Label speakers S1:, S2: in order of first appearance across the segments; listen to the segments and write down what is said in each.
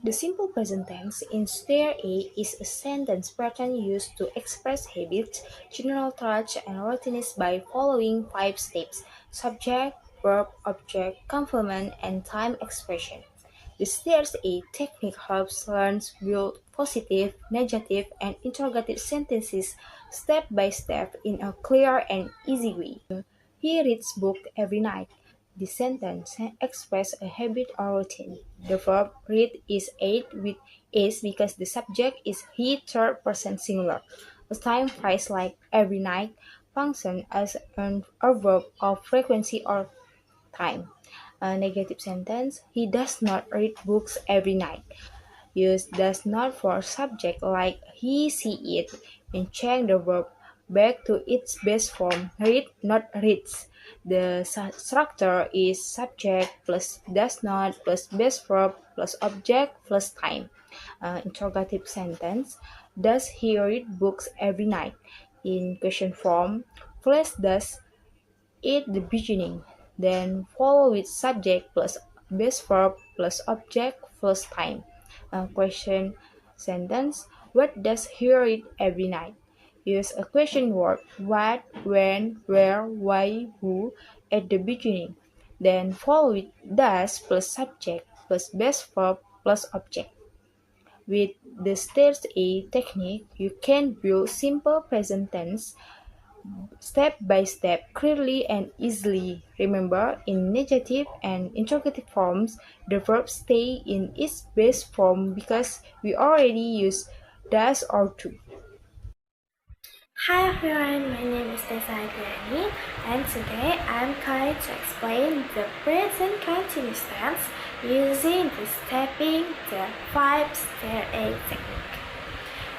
S1: The simple present tense in Stair A is a sentence pattern used to express habits, general traits, and routines by following five steps: subject, verb, object, complement, and time expression. The Stairs A technique helps learners build positive, negative, and interrogative sentences step by step in a clear and easy way. He reads book every night. The sentence expresses a habit or routine. The verb read is aid with is because the subject is he third person singular. A time phrase like every night function as a verb of frequency or time. A negative sentence: he does not read books every night. Use does not for subject like he, see, it, and change the verb back to its base form read, not reads. The structure is subject plus does not plus base verb plus object plus time. Interrogative sentence: does he read books every night? In question form, place does at the beginning, then follow with subject plus base verb plus object plus time. Question sentence: what does he read every night? Use a question word what, when, where, why, who at the beginning, then follow with does plus subject plus base verb plus object. With the Steps A technique, you can build simple present tense step by step, clearly and easily. Remember, in negative and interrogative forms, the verbs stay in its base form because we already use does or to.
S2: Hi everyone, my name is Tesa Agriani and today I'm going to explain the present continuous tense using the stepping the 5-stair A technique.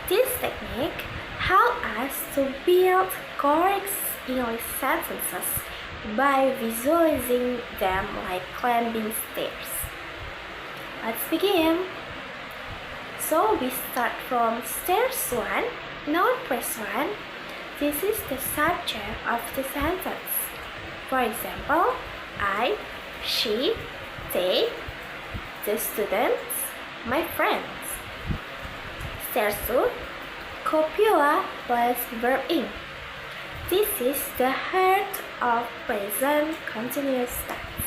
S2: This technique helps us to build correct English sentences by visualizing them like climbing stairs. Let's begin. So we start from stairs 1. Now press 1. This is the subject of the sentence. For example, I, she, they, the students, my friends. Stairs 2. Copula plus verb in. This is the heart of present continuous tense.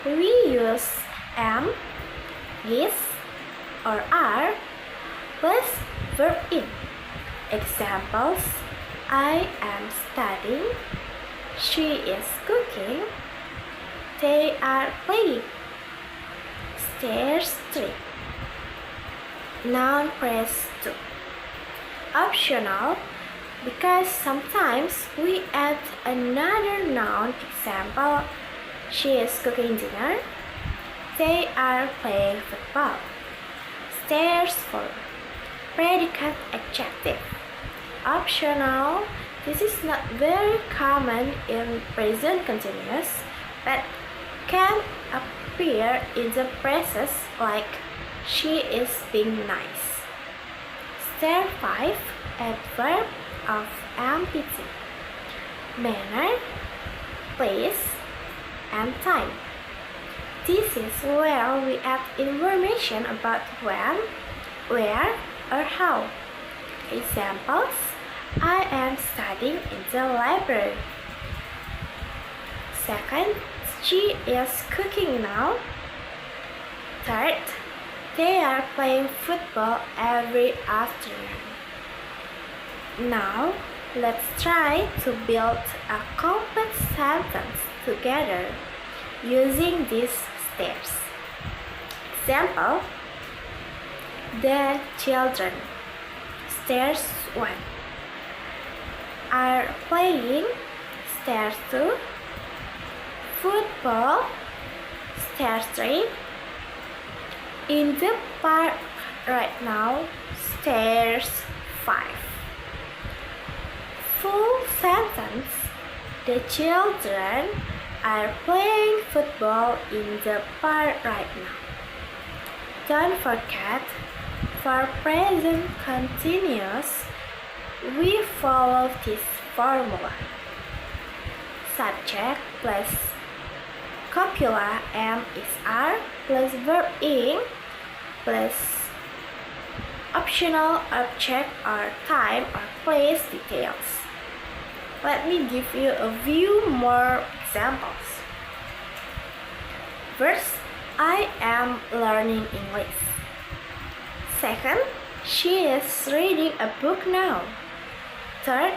S2: We use am, is, or are plus verb in. Examples: I am studying, she is cooking, they are playing. Stairs 3. Noun phrase 2. Optional because sometimes we add another noun. Example: she is cooking dinner, they are playing football. Stairs 4. Predicate adjective. Optional. This is not very common in present continuous, but can appear in the phrases like she is being nice. Stair 5. Adverb of MPT. Manner, place, and time. This is where we add information about when, where, or how. Examples: I am studying in the library. Second, she is cooking now. Third, they are playing football every afternoon. Now, let's try to build a complete sentence together using these steps. Example: the children, stairs 1, are playing, stairs 2, football, stairs 3, in the park right now, stairs 5. Full sentence: the children are playing football in the park right now. Don't forget, for present continuous, we follow this formula. Subject plus copula am is are plus verb in plus optional object or time or place details. Let me give you a few more examples. First, I am learning English. Second, she is reading a book now. Third,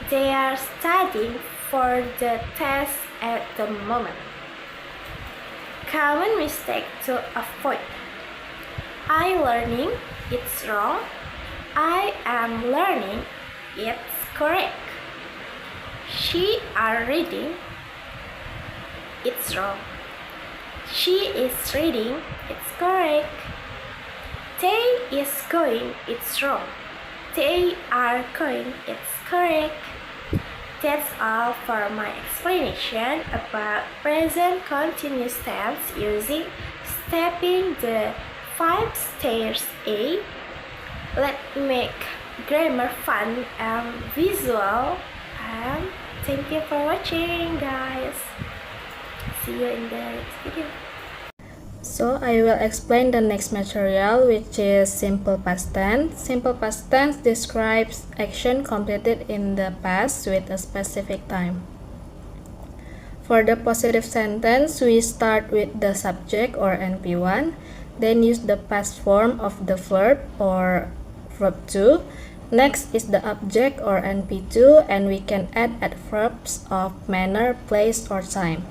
S2: they are studying for the test at the moment. Common mistake to avoid. I learning, it's wrong. I am learning, it's correct. She are reading, it's wrong. She is reading, it's correct. They is going, it's wrong. They are going, it's correct. That's all for my explanation about present continuous tense using stepping the 5 stairs A. Let's make grammar fun and visual. And thank you for watching, guys. See you in the next video.
S1: So I will explain the next material, which is simple past tense. Simple past tense describes action completed in the past with a specific time. For the positive sentence, we start with the subject or NP1, then use the past form of the verb or verb 2. Next is the object or NP2, and we can add adverbs of manner, place, or time.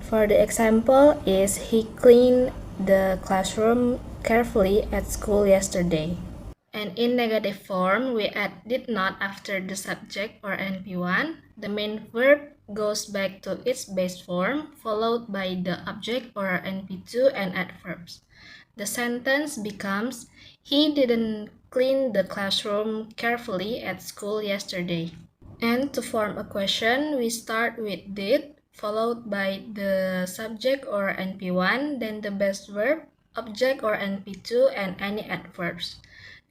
S1: For the example is he cleaned the classroom carefully at school yesterday. And in negative form, we add did not after the subject or NP1. The main verb goes back to its base form, followed by the object or NP2 and adverbs. The sentence becomes, he didn't clean the classroom carefully at school yesterday. And to form a question, we start with did, followed by the subject or NP1, then the base verb, object or NP2, and any adverbs.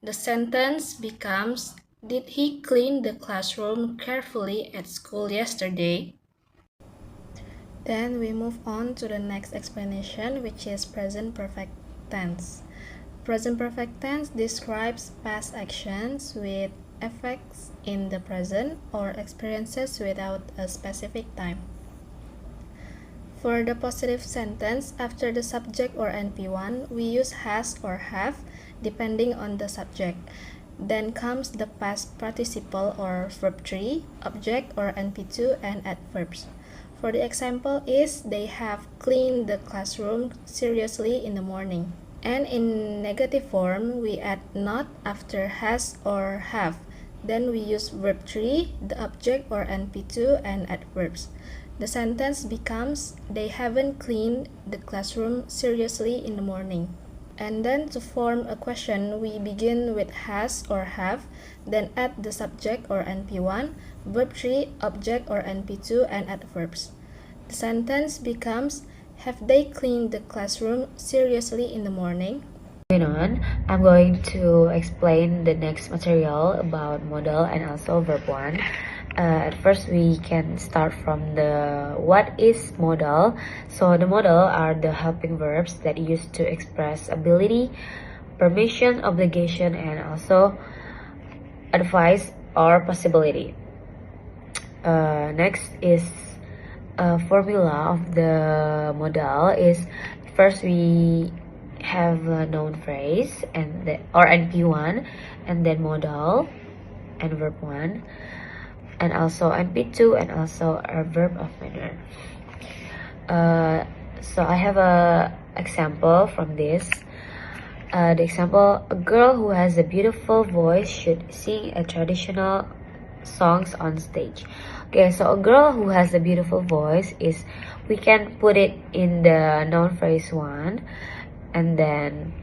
S1: The sentence becomes, did he clean the classroom carefully at school yesterday? Then we move on to the next explanation, which is present perfect tense. Present perfect tense describes past actions with effects in the present or experiences without a specific time. For the positive sentence, after the subject or NP1, we use has or have depending on the subject. Then comes the past participle or verb 3, object or NP2, and adverbs. For the example is, they have cleaned the classroom seriously in the morning. And in negative form, we add not after has or have. Then we use verb 3, the object or NP2, and adverbs. The sentence becomes, they haven't cleaned the classroom seriously in the morning. And then to form a question, we begin with has or have, then add the subject or NP1, verb 3, object or NP2, and adverbs. The sentence becomes, have they cleaned the classroom seriously in the morning?
S3: Moving on, I'm going to explain the next material about modal and also verb 1. At first, we can start from the what is modal. So the modal are the helping verbs that used to express ability, permission, obligation, and also advice or possibility. Next is a formula of the modal is first we have a noun phrase and or NP1, and then modal and verb 1, and also NP2, and also a verb of manner. So I have a example from this. The example, a girl who has a beautiful voice should sing a traditional songs on stage. Okay, so a girl who has a beautiful voice is, we can put it in the noun phrase 1, and then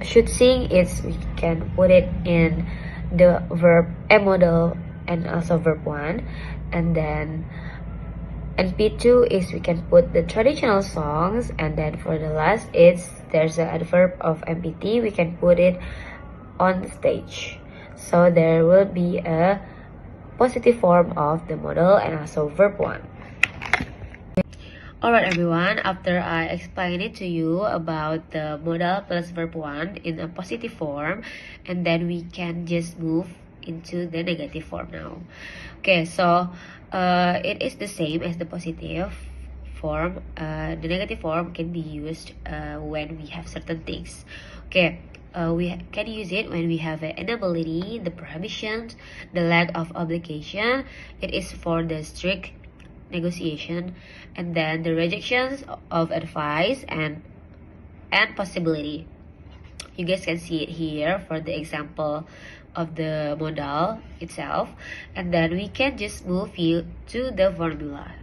S3: should sing is, we can put it in the verb modal and also verb 1, and then NP2 is, we can put the traditional songs, and then for the last it's, there's an adverb of MPT, we can put it on the stage. So there will be a positive form of the modal and also verb 1. Alright everyone, after I explained it to you about the modal plus verb 1 in a positive form, and then we can just move into the negative form now. Okay, so it is the same as the positive form. The negative form can be used when we have certain things. Okay, we can use it when we have an inability, the prohibition, the lack of obligation. It is for the strict negotiation, and then the rejections of advice and possibility. You guys can see it here for the example of the modal itself, and then we can just move you to the formula.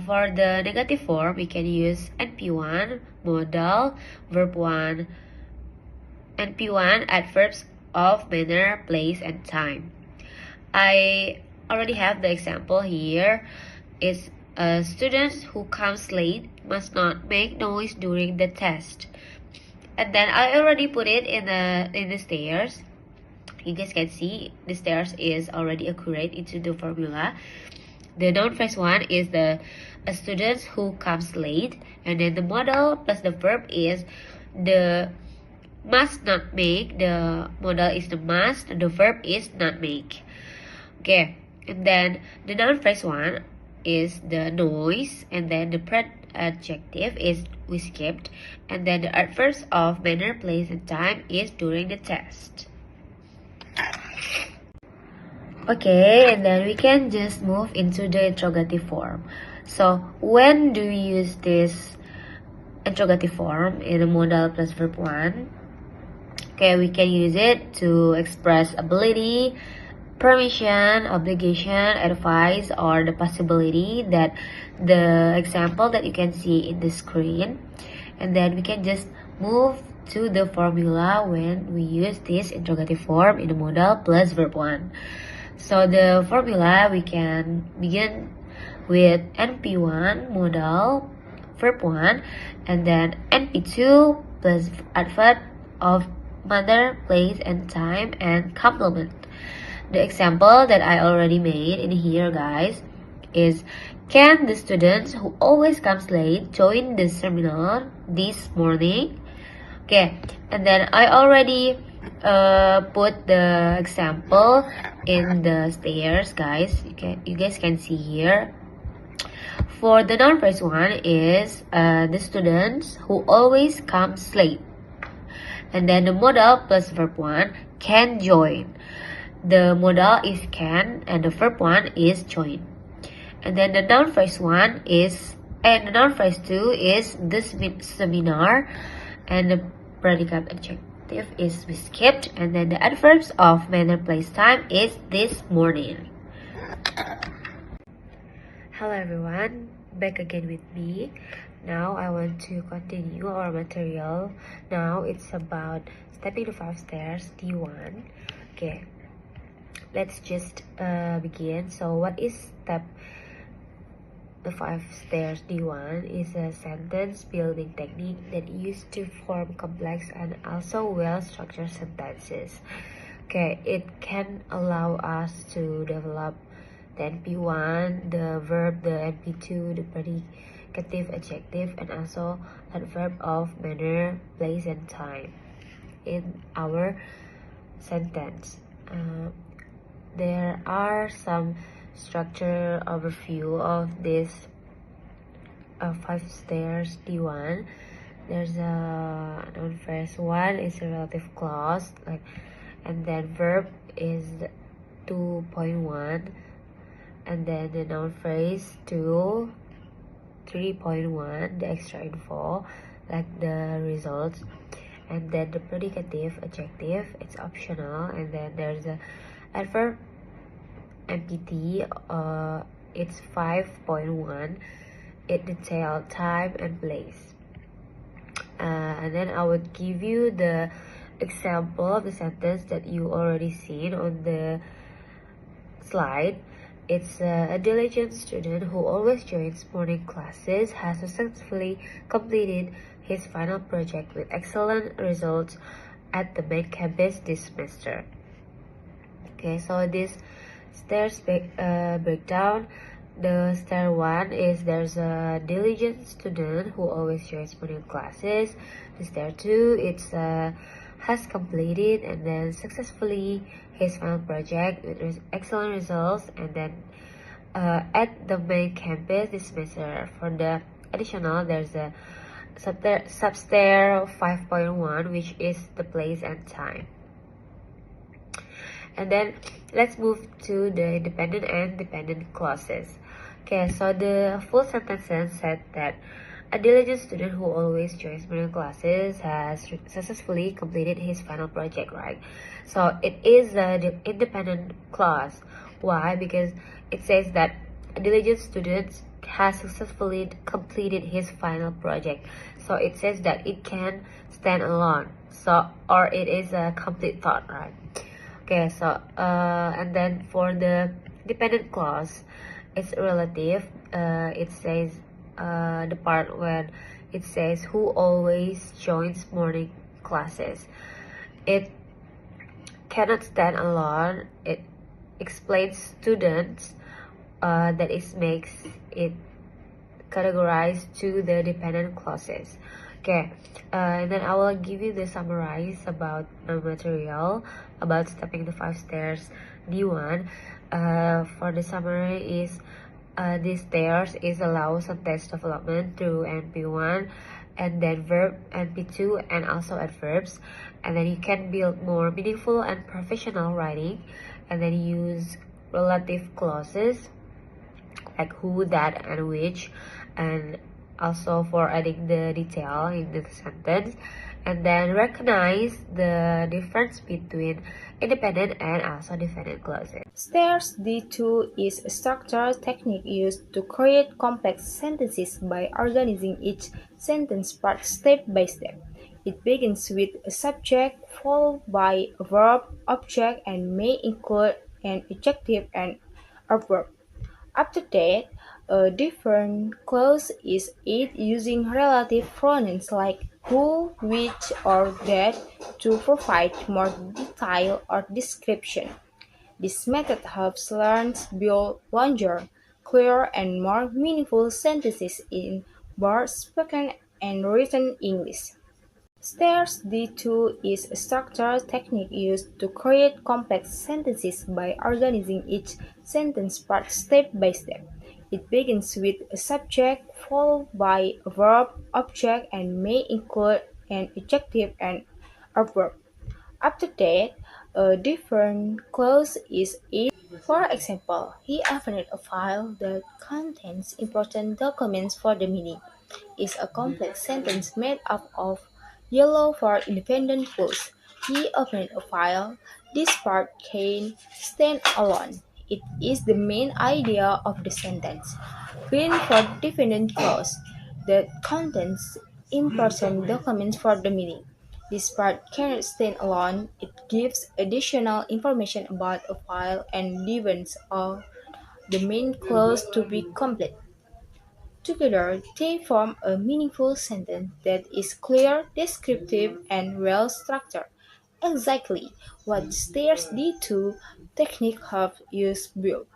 S3: For the negative form, we can use NP1, modal, verb 1, NP1, adverbs of manner, place, and time. I already have the example here. Is students who comes late must not make noise during the test. And then I already put it in the stairs. You guys can see the stairs is already accurate into the formula. The noun phrase 1 is the student who comes late, and then the modal plus the verb is the must not make. The modal is the must, the verb is not make. Okay, and then the noun phrase 1 is the noise, and then the adjective is we skipped, and then the adverbs of manner, place, and time is during the test. Okay, and then we can just move into the interrogative form. So when do we use this interrogative form in a modal plus verb 1? Okay, we can use it to express ability, permission, obligation, advice, or the possibility, that the example that you can see in the screen. And then we can just move to the formula when we use this interrogative form in the modal plus verb 1. So the formula, we can begin with NP1 modal verb 1, and then NP2 plus adverb of manner, place, and time, and complement. The example that I already made in here, guys, is can the students who always comes late join the seminar this morning? Okay, and then I already put the example in the stairs, guys. You guys can see here. For the noun phrase 1 is the students who always comes late, and then the modal plus verb 1 can join. The modal is can, and the verb 1 is join. And then the noun phrase 1 is, and the noun phrase 2 is this seminar, and the predicate adjective is we skipped, and then the adverbs of manner, place, time is this morning. Hello everyone, back again with me. Now I want to continue our material. Now it's about stepping the 5 stairs D1. Okay, let's just begin. So what is step the 5 stairs D1 is a sentence building technique that used to form complex and also well-structured sentences. Okay, it can allow us to develop the NP1, the verb, the NP2, the predicative adjective, and also adverb of manner, place, and time in our sentence. There are some structure overview of this 5 stairs D1. There's a noun phrase 1 is a relative clause, like, and then verb is 2.1, and then the noun phrase 2, 3.1, the extra info like the results, and then the predicative adjective, it's optional, and then there's a adverb MPT, it's 5.1, it details time and place. And then I would give you the example of the sentence that you already seen on the slide. It's a diligent student who always joins morning classes has successfully completed his final project with excellent results at the main campus this semester. Okay, so this stairs breakdown, The star one is there's a diligent student who always joins morning classes. The star two, it's has completed and then successfully his final project with excellent results, and then at the main campus this semester. For the additional, there's a substar 5.1, which is the place and time. And then let's move to the independent and dependent clauses. Okay, so the full sentence said that a diligent student who always joins morning classes has successfully completed his final project, right? So it is the independent clause. Why? Because it says that a diligent student has successfully completed his final project. So it says that it can stand alone. So, or it is a complete thought, right? Okay, so and then for the dependent clause, it's relative. It says the part when it says who always joins morning classes. It cannot stand alone. It explains students that it makes it categorized to the dependent clauses. Okay, and then I will give you the summarize about the material about stepping the 5 stairs D1. For the summary is these stairs is allow sentence development through NP1 and then verb NP2 and also adverbs, and then you can build more meaningful and professional writing, and then use relative clauses like who, that, and which, and also for adding the detail in the sentence, and then recognize the difference between independent and also dependent clauses.
S1: Stairs D2 is a structural technique used to create complex sentences by organizing each sentence part step by step. It begins with a subject followed by a verb, object, and may include an adjective and a verb. After that, a different clause is added using relative pronouns like who, which, or that to provide more detail or description. This method helps learners build longer, clearer, and more meaningful sentences in both spoken and written English. Stairs D2 is a structural technique used to create complex sentences by organizing each sentence part step by step. It begins with a subject followed by a verb, object, and may include an adjective and a verb. After that, a different clause is added. For example, he opened a file that contains important documents for the meeting. Is a complex sentence made up of yellow for independent clause. He opened a file. This part can stand alone. It is the main idea of the sentence. Green for dependent clause that contains important documents for the meeting. This part cannot stand alone. It gives additional information about a file and depends on the main clause to be complete. Together, they form a meaningful sentence that is clear, descriptive, and well structured. Exactly what Stairs D2 technique helps us build.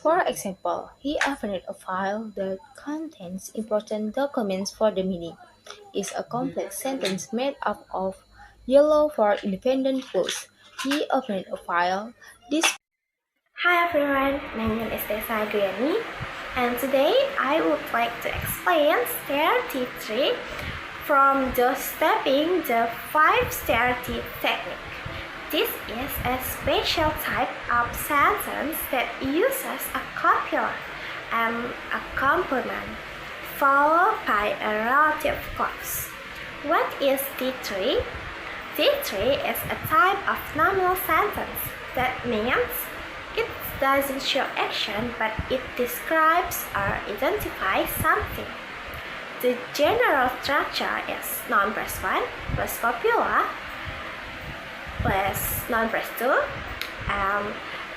S1: For example, he opened a file that contains important documents for the meeting. Is a complex sentence made up of yellow for independent clause. He opened a file. This
S2: Hi everyone, my name is Tesa Agriani, and today I would like to explain stair T3 from the stepping the 5-stair T technique. This is a special type of sentence that uses a copula and a complement followed by a relative clause. What is T3? T3 is a type of nominal sentence that means it doesn't show action, but it describes or identifies something. The general structure is noun plus 1 plus copula plus noun plus 2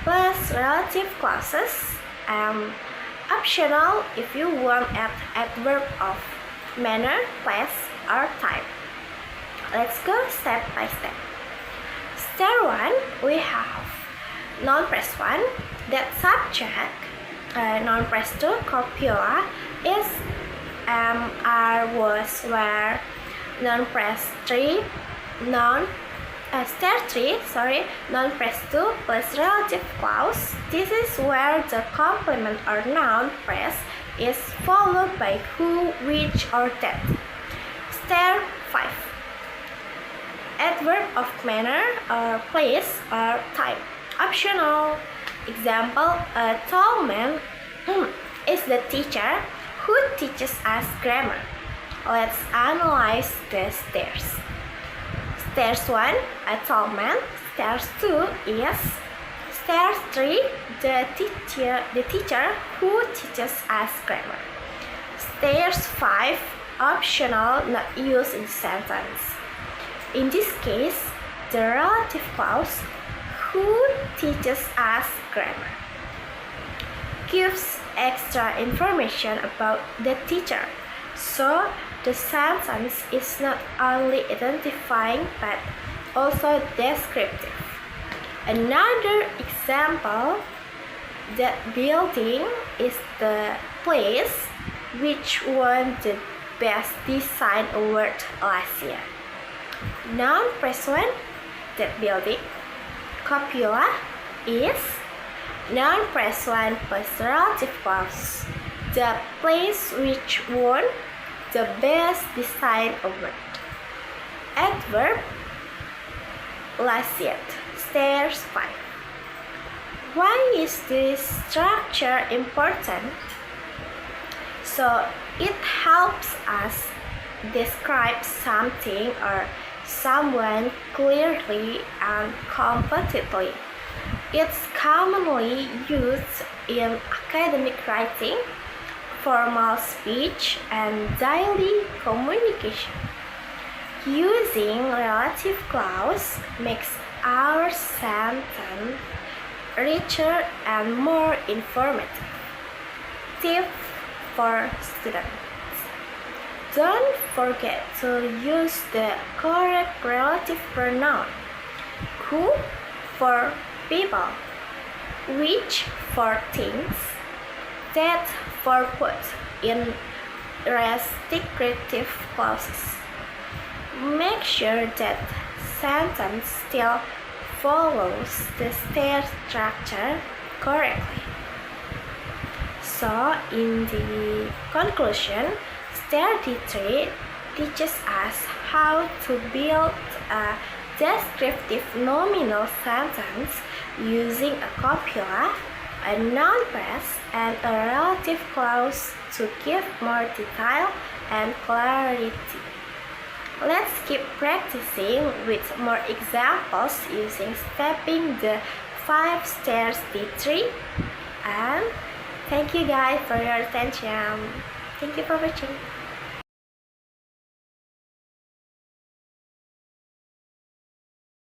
S2: plus relative clauses, optional if you want add adverb of manner, place, or type. Let's go step by step. Step 1, we have noun plus 1, that subject Noun phrase 2, copula, is was where noun phrase 3, noun step 3, noun phrase 2 plus relative clause. This is where the complement or noun phrase is followed by who, which, or that. Step 5. Adverb of manner or place or time. Optional. Example, a tall man is the teacher who teaches us grammar. Let's analyze the stairs. Stairs 1, a tall man. Stairs 2 is. Stairs 3, the teacher who teaches us grammar. Stairs 5, optional, not used in the sentence. In this case, the relative clause who teaches us grammar gives extra information about the teacher, so the sentence is not only identifying but also descriptive. Another example, that building is the place which won the best design award last year. Noun phrase 1, that building. Copula is. Noun phrase 1 plus relative clause, the place which won the best design award. Adverb, last yet. Stairs 5. Why is this structure important? So it helps us describe something or someone clearly and completely. It's commonly used in academic writing, formal speech, and daily communication. Using relative clause makes our sentence richer and more informative. Tip for students: don't forget to use the correct relative pronoun. Who for people, which for things, that for put in descriptive clauses. Make sure that sentence still follows the stair structure correctly. So in the conclusion, Step 3 teaches us how to build a descriptive nominal sentence using a copula, a noun phrase, and a relative clause to give more detail and clarity. Let's keep practicing with more examples using stepping the 5 stairs D3. And thank you guys for your attention. Thank you for watching.